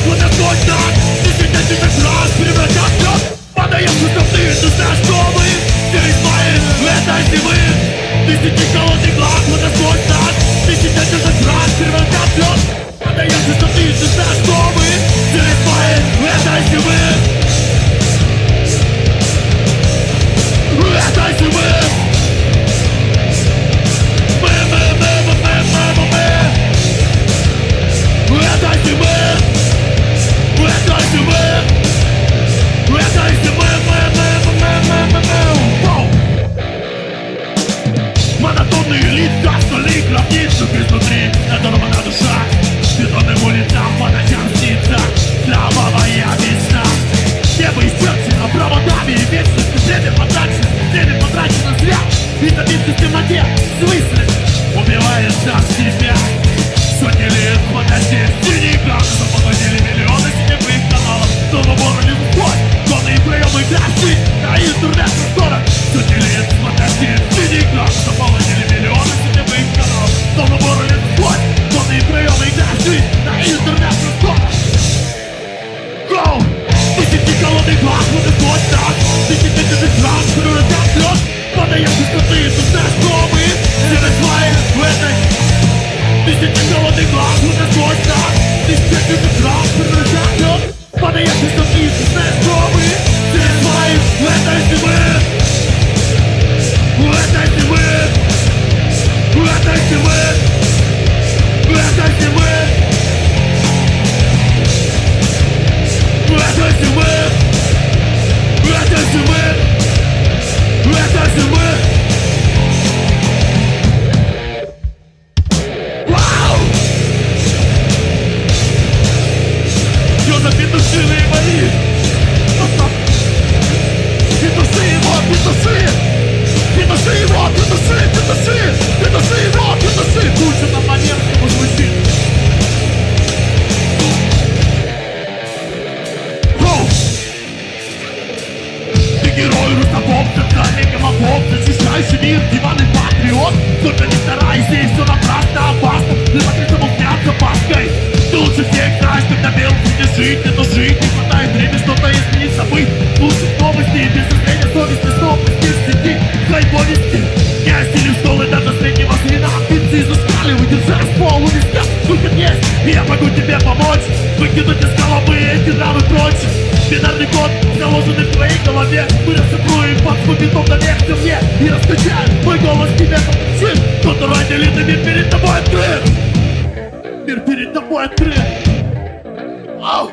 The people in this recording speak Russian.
глаз, вот это точно. Тысячи раз превратят в лед. Подаем пустоты, ты знаешь, что мы через мои этой зимы. Тысячи холодных глаз, вот это точно. Тысячи раз превратят в лед. Подаем пустоты, ты знаешь, что мы через мои этой зимы. Этой зимы. Монотонные лица, столик, гробницы изнутри. Это ровная душа, бетонным улицам по ночам снится кровавая весна. Небо исчерчено проводами и вечностью. Время потрачено зря. И забиться в темноте смысленность убивает сам себя. Сотни лет подожди, синяков заполонили миллионы сетевых каналов. Снова вороли вход, конные приемы графы на интернет-просторах. Сотни лет подожди, синяков заполонили миллионы сетевых каналов. Снова вороли вход, конные приемы графы на интернет-просторах. Гоу! Тысячи голодных глаз, вот и точно. Тысячи раз превратят в лед. Подаем пустоты, ты знаешь, что мы через свои в этой. Тысячи голодных глаз, вот и точно. Тысячи раз превратят в лед. Подаем пустоты, ты знаешь, что мы через свои в этой зимы. В этой зимы. В этой зимы. В этой зимы. В этой зимы. В этой зимы. В этой зимы. Вау! Что за петушиные бои? Петуши его, петуши! Петуши его, петуши, петуши! Петуши его, петуши! Куча на по-немецки звучит. Герой, русофоб, социальный гомофоб, защищающий мир, диванный патриот. Только не старайся, и все напрасно опасно. Ты по-крестному сняться паской. Ты лучше всех знаешь, как на белом свете жить. Это жить, не хватает времени что-то изменить, забыть. Слушать новости, без состояния совести, снова постишь сети в своей повести. Не осилив школы даже среднего звена. Птицы изыскали, держась полу везде. Выход есть, и я могу тебе помочь. Выкинуть из головы эти нравы прочь. Бинарный код, заложенный в твоей голове. Мы рассыпаем под свой бетон доверься мне. И раскачаем мой голос тебе подключим. Кто-то разделит, и мир перед тобой открыт. Мир перед тобой открыт. Ау!